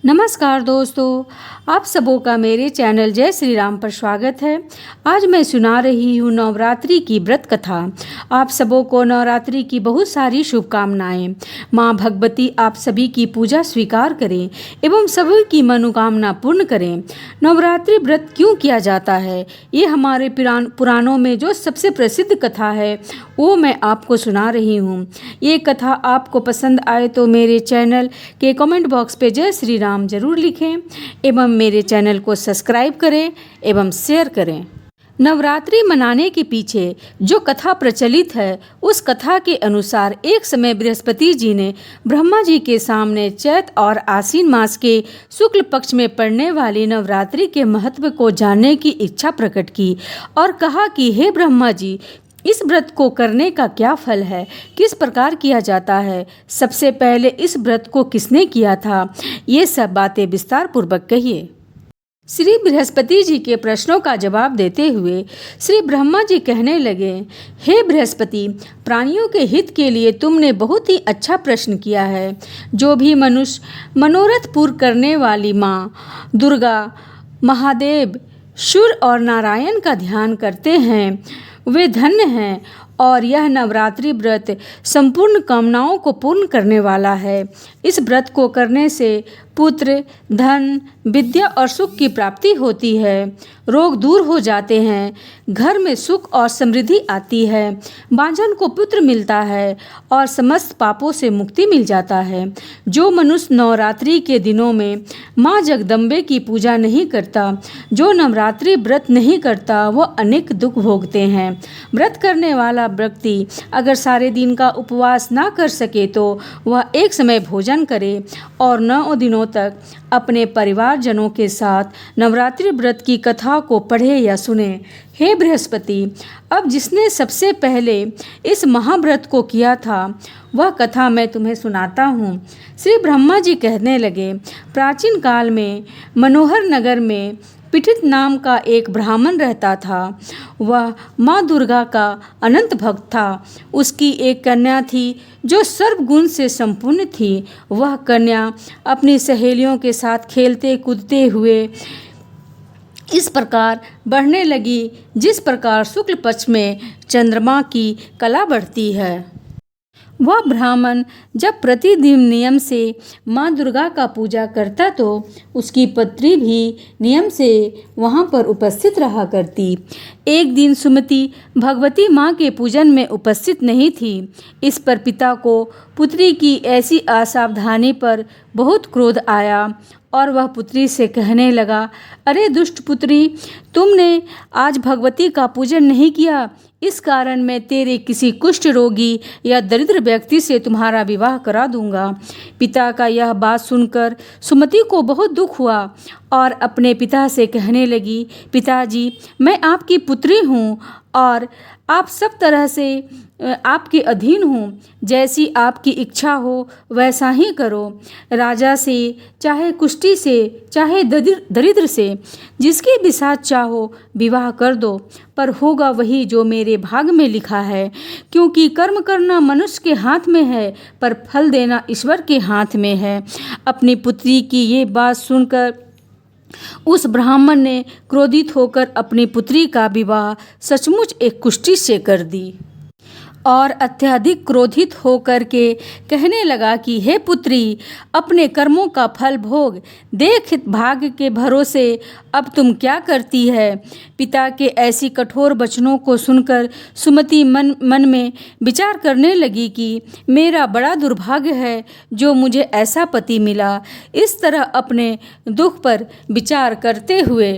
नमस्कार दोस्तों, आप सबों का मेरे चैनल जय श्री राम पर स्वागत है। आज मैं सुना रही हूँ नवरात्रि की व्रत कथा। आप सबों को नवरात्रि की बहुत सारी शुभकामनाएं। माँ भगवती आप सभी की पूजा स्वीकार करें एवं सभी की मनोकामना पूर्ण करें। नवरात्रि व्रत क्यों किया जाता है, ये हमारे पुराणों में जो सबसे प्रसिद्ध कथा है वो मैं आपको सुना रही हूँ। ये कथा आपको पसंद आए तो मेरे चैनल के कमेंट बॉक्स पे जय श्री राम जरूर लिखें एवं मेरे चैनल को सब्सक्राइब करें एवं शेयर करें। नवरात्रि मनाने के पीछे जो कथा प्रचलित है, उस कथा के अनुसार एक समय बृहस्पति जी ने ब्रह्मा जी के सामने चैत और आश्विन मास के शुक्ल पक्ष में पड़ने वाली नवरात्रि के महत्व को जानने की इच्छा प्रकट की और कहा कि हे ब्रह्मा जी, इस व्रत को करने का क्या फल है, किस प्रकार किया जाता है, सबसे पहले इस व्रत को किसने किया था, ये सब बातें विस्तार पूर्वक कहिए। श्री बृहस्पति जी के प्रश्नों का जवाब देते हुए श्री ब्रह्मा जी कहने लगे, हे बृहस्पति, प्राणियों के हित के लिए तुमने बहुत ही अच्छा प्रश्न किया है। जो भी मनुष्य मनोरथ पूर्ण करने वाली माँ दुर्गा, महादेव, सूर्य और नारायण का ध्यान करते हैं वे धन्य हैं और यह नवरात्रि व्रत संपूर्ण कामनाओं को पूर्ण करने वाला है। इस व्रत को करने से पुत्र, धन, विद्या और सुख की प्राप्ति होती है, रोग दूर हो जाते हैं, घर में सुख और समृद्धि आती है, बांझन को पुत्र मिलता है और समस्त पापों से मुक्ति मिल जाता है। जो मनुष्य नवरात्रि के दिनों में माँ जगदम्बे की पूजा नहीं करता, जो नवरात्रि व्रत नहीं करता, वह अनेक दुख भोगते हैं। व्रत करने वाला व्यक्ति अगर सारे दिन का उपवास ना कर सके तो वह एक समय भोजन करे और 9 दिनों तक अपने परिवारजनों के साथ नवरात्रि व्रत की कथा को पढ़े या सुने। हे बृहस्पति, अब जिसने सबसे पहले इस महाव्रत को किया था वह कथा मैं तुम्हें सुनाता हूँ। श्री ब्रह्मा जी कहने लगे, प्राचीन काल में मनोहर नगर में पीठित नाम का एक ब्राह्मण रहता था। वह माँ दुर्गा का अनंत भक्त था। उसकी एक कन्या थी जो सर्वगुण से संपूर्ण थी। वह कन्या अपनी सहेलियों के साथ खेलते कूदते हुए इस प्रकार बढ़ने लगी जिस प्रकार शुक्ल पक्ष में चंद्रमा की कला बढ़ती है। वह ब्राह्मण जब प्रतिदिन नियम से माँ दुर्गा का पूजा करता तो उसकी पत्नी भी नियम से वहाँ पर उपस्थित रहा करती। एक दिन सुमति भगवती माँ के पूजन में उपस्थित नहीं थी। इस पर पिता को पुत्री की ऐसी असावधानी पर बहुत क्रोध आया और वह पुत्री से कहने लगा, अरे दुष्ट पुत्री, तुमने आज भगवती का पूजन नहीं किया, इस कारण मैं तेरे किसी कुष्ठ रोगी या दरिद्र व्यक्ति से तुम्हारा विवाह करा दूंगा। पिता का यह बात सुनकर सुमति को बहुत दुख हुआ और अपने पिता से कहने लगी, पिताजी, मैं आपकी पुत्री हूँ और आप सब तरह से आपके अधीन हूँ। जैसी आपकी इच्छा हो वैसा ही करो। राजा से, चाहे कुष्ठी से, चाहे दरिद्र से, जिसके भी साथ चाहो विवाह कर दो, पर होगा वही जो मेरे भाग में लिखा है। क्योंकि कर्म करना मनुष्य के हाथ में है, पर फल देना ईश्वर के हाथ में है। अपनी पुत्री की ये बात सुनकर उस ब्राह्मण ने क्रोधित होकर अपनी पुत्री का विवाह सचमुच एक कुष्ठी से कर दी और अत्यधिक क्रोधित होकर के कहने लगा कि हे पुत्री, अपने कर्मों का फल भोग, देख भाग्य के भरोसे अब तुम क्या करती है। पिता के ऐसी कठोर वचनों को सुनकर सुमति मन में विचार करने लगी कि मेरा बड़ा दुर्भाग्य है जो मुझे ऐसा पति मिला। इस तरह अपने दुख पर विचार करते हुए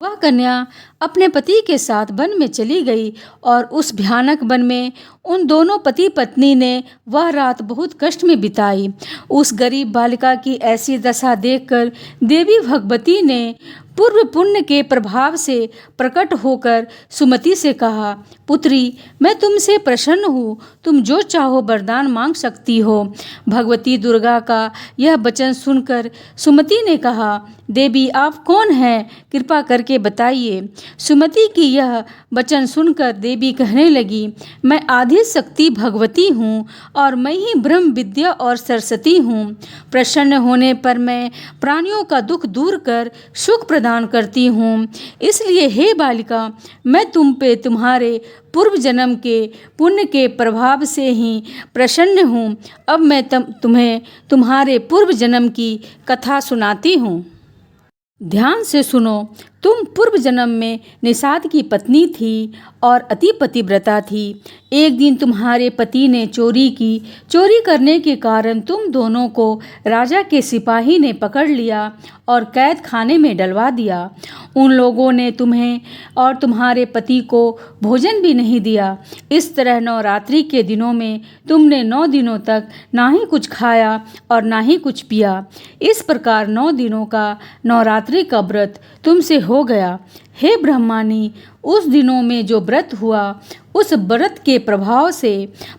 वह कन्या अपने पति के साथ वन में चली गई और उस भयानक वन में उन दोनों पति पत्नी ने वह रात बहुत कष्ट में बिताई। उस गरीब बालिका की ऐसी दशा देखकर देवी भगवती ने पूर्व पुण्य के प्रभाव से प्रकट होकर सुमति से कहा, पुत्री, मैं तुमसे प्रसन्न हूँ, तुम जो चाहो वरदान मांग सकती हो। भगवती दुर्गा का यह वचन सुनकर सुमति ने कहा, देवी, आप कौन हैं, कृपा करके बताइए। सुमति की यह वचन सुनकर देवी कहने लगी, मैं आदि आदिशक्ति भगवती हूँ और मैं ही ब्रह्म विद्या और सरस्वती हूँ। प्रसन्न होने पर मैं प्राणियों का दुख दूर कर सुख प्रदान करती हूँ। इसलिए हे बालिका, मैं तुम पे तुम्हारे पूर्व जन्म के पुण्य के प्रभाव से ही प्रसन्न हूँ। अब मैं तुम्हें तुम्हारे पूर्व जन्म की कथा सुनाती हूँ। ध्यान से सुनो। तुम पूर्व जन्म में निषाद की पत्नी थी और अति पतिव्रता थी। एक दिन तुम्हारे पति ने चोरी की। चोरी करने के कारण तुम दोनों को राजा के सिपाही ने पकड़ लिया और कैद खाने में डलवा दिया। उन लोगों ने तुम्हें और तुम्हारे पति को भोजन भी नहीं दिया। इस तरह नवरात्रि के दिनों में तुमने 9 दिनों तक ना ही कुछ खाया और ना ही कुछ पिया। इस प्रकार 9 दिनों का नवरात्रि का व्रत तुमसे हो गया। हे ब्रह्मानी, उस दिनों में जो व्रत हुआ उस व्रत के प्रभाव से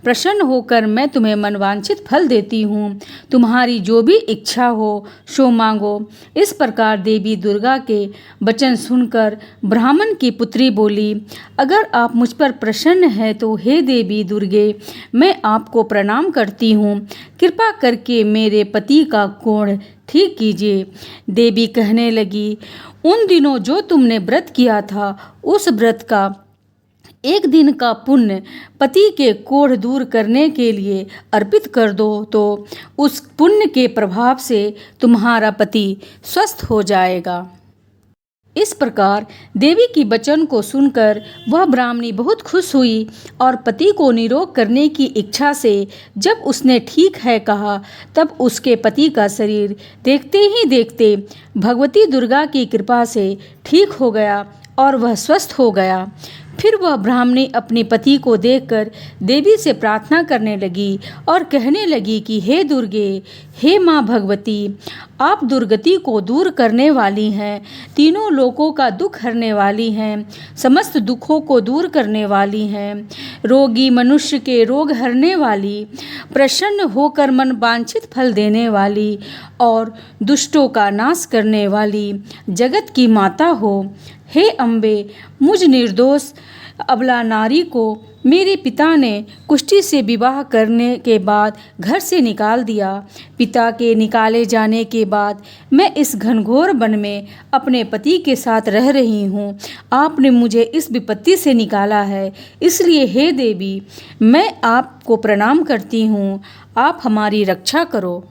प्रसन्न होकर मैं तुम्हें मनवांछित फल देती हूँ। तुम्हारी जो भी इच्छा हो सो मांगो। इस प्रकार देवी दुर्गा के वचन सुनकर ब्राह्मण की पुत्री बोली, अगर आप मुझ पर प्रसन्न हैं तो हे देवी दुर्गे, मैं आपको प्रणाम करती हूँ। कृपा करके मेरे पति का कोढ़ ठीक कीजिए। देवी कहने लगी, उन दिनों जो तुमने व्रत किया था उस व्रत का 1 दिन का पुण्य पति के कोढ़ दूर करने के लिए अर्पित कर दो तो उस पुण्य के प्रभाव से तुम्हारा पति स्वस्थ हो जाएगा। इस प्रकार देवी की वचन को सुनकर वह ब्राह्मणी बहुत खुश हुई और पति को निरोग करने की इच्छा से जब उसने ठीक है कहा, तब उसके पति का शरीर देखते ही देखते भगवती दुर्गा की कृपा से ठीक हो गया और वह स्वस्थ हो गया। फिर वह ब्राह्मणी अपने पति को देखकर देवी से प्रार्थना करने लगी और कहने लगी कि हे दुर्गे, हे माँ भगवती, आप दुर्गति को दूर करने वाली हैं, तीनों लोकों का दुख हरने वाली हैं, समस्त दुखों को दूर करने वाली हैं, रोगी मनुष्य के रोग हरने वाली, प्रसन्न होकर मन वांछित फल देने वाली और दुष्टों का नाश करने वाली जगत की माता हो। हे अम्बे, मुझ निर्दोष अबला नारी को मेरे पिता ने कुष्ठी से विवाह करने के बाद घर से निकाल दिया। पिता के निकाले जाने के बाद मैं इस घनघोर वन में अपने पति के साथ रह रही हूँ। आपने मुझे इस विपत्ति से निकाला है, इसलिए हे देवी, मैं आपको प्रणाम करती हूँ। आप हमारी रक्षा करो।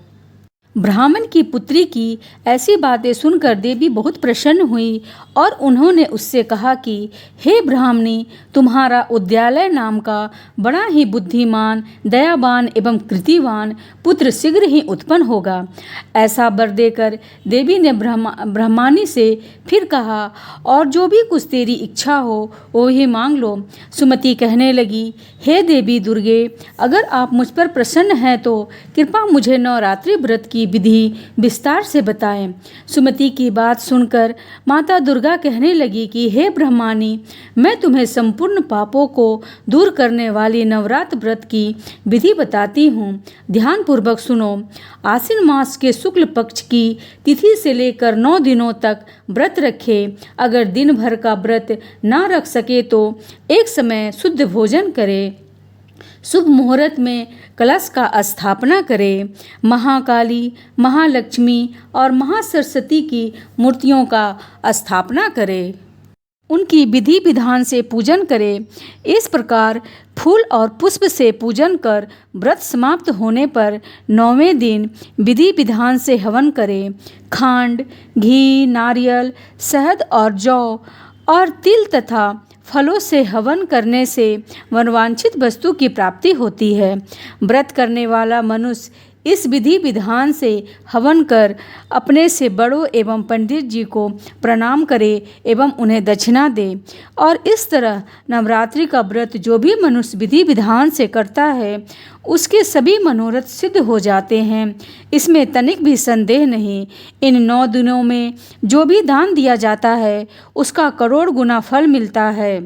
ब्राह्मण की पुत्री की ऐसी बातें सुनकर देवी बहुत प्रसन्न हुई और उन्होंने उससे कहा कि हे ब्राह्मणी, तुम्हारा उद्यालय नाम का बड़ा ही बुद्धिमान, दयावान एवं कृतिवान पुत्र शीघ्र ही उत्पन्न होगा। ऐसा वर देकर देवी ने ब्रह्मानी से फिर कहा, और जो भी कुछ तेरी इच्छा हो वो ही मांग लो। सुमति कहने लगी, हे देवी दुर्गे, अगर आप मुझ पर प्रसन्न हैं तो कृपा मुझे नवरात्रि व्रत की विधि विस्तार से बताएं। सुमति की बात सुनकर माता दुर्गा कहने लगी कि हे ब्रह्मानी, मैं तुम्हें संपूर्ण पापों को दूर करने वाली नवरात्र व्रत की विधि बताती हूँ। ध्यान पूर्वक सुनो। आश्विन मास के शुक्ल पक्ष की तिथि से लेकर 9 दिनों तक व्रत रखे। अगर दिन भर का व्रत ना रख सके तो एक समय शुद्ध भोजन करे। शुभ मुहूर्त में कलश का स्थापना करें। महाकाली, महालक्ष्मी और महासरस्वती की मूर्तियों का स्थापना करें। उनकी विधि विधान से पूजन करें। इस प्रकार फूल और पुष्प से पूजन कर व्रत समाप्त होने पर 9वें दिन विधि विधान से हवन करें। खांड, घी, नारियल, शहद और जौ और तिल तथा फलों से हवन करने से मनवांछित वस्तु की प्राप्ति होती है। व्रत करने वाला मनुष्य इस विधि विधान से हवन कर अपने से बड़ों एवं पंडित जी को प्रणाम करे एवं उन्हें दक्षिणा दे। और इस तरह नवरात्रि का व्रत जो भी मनुष्य विधि विधान से करता है उसके सभी मनोरथ सिद्ध हो जाते हैं। इसमें तनिक भी संदेह नहीं। इन 9 दिनों में जो भी दान दिया जाता है उसका करोड़ गुना फल मिलता है।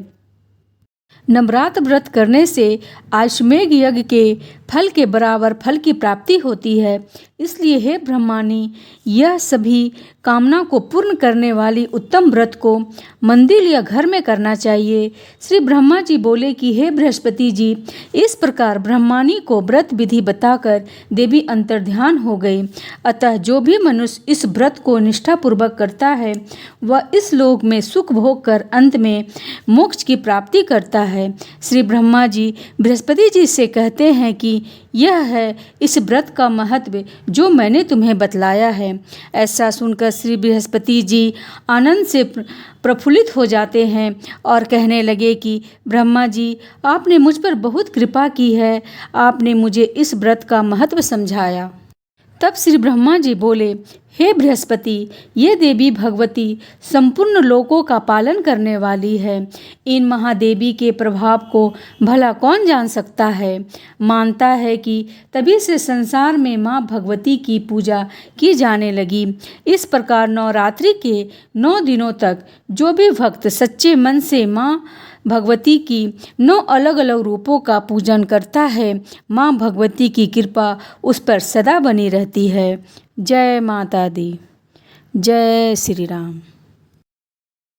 नवरात्र व्रत करने से अश्वमेध यज्ञ के फल के बराबर फल की प्राप्ति होती है। इसलिए हे ब्रह्मानी, यह सभी कामना को पूर्ण करने वाली उत्तम व्रत को मंदिर या घर में करना चाहिए। श्री ब्रह्मा जी बोले कि हे बृहस्पति जी, इस प्रकार ब्रह्मानी को व्रत विधि बताकर देवी अंतर्ध्यान हो गई। अतः जो भी मनुष्य इस व्रत को निष्ठापूर्वक करता है वह इस लोक में सुख भोग कर अंत में मोक्ष की प्राप्ति करता है। श्री ब्रह्मा जी बृहस्पति जी से कहते हैं कि यह है इस व्रत का महत्व जो मैंने तुम्हें बतलाया है। ऐसा सुनकर श्री बृहस्पति जी आनंद से प्रफुल्लित हो जाते हैं और कहने लगे कि ब्रह्मा जी, आपने मुझ पर बहुत कृपा की है, आपने मुझे इस व्रत का महत्व समझाया। तब श्री ब्रह्मा जी बोले, हे बृहस्पति, ये देवी भगवती संपूर्ण लोकों का पालन करने वाली है। इन महादेवी के प्रभाव को भला कौन जान सकता है। मानता है कि तभी से संसार में माँ भगवती की पूजा की जाने लगी। इस प्रकार नवरात्रि के 9 दिनों तक जो भी भक्त सच्चे मन से माँ भगवती की 9 अलग अलग रूपों का पूजन करता है, माँ भगवती की कृपा उस पर सदा बनी रहती है। जय माता दी। जय श्री राम।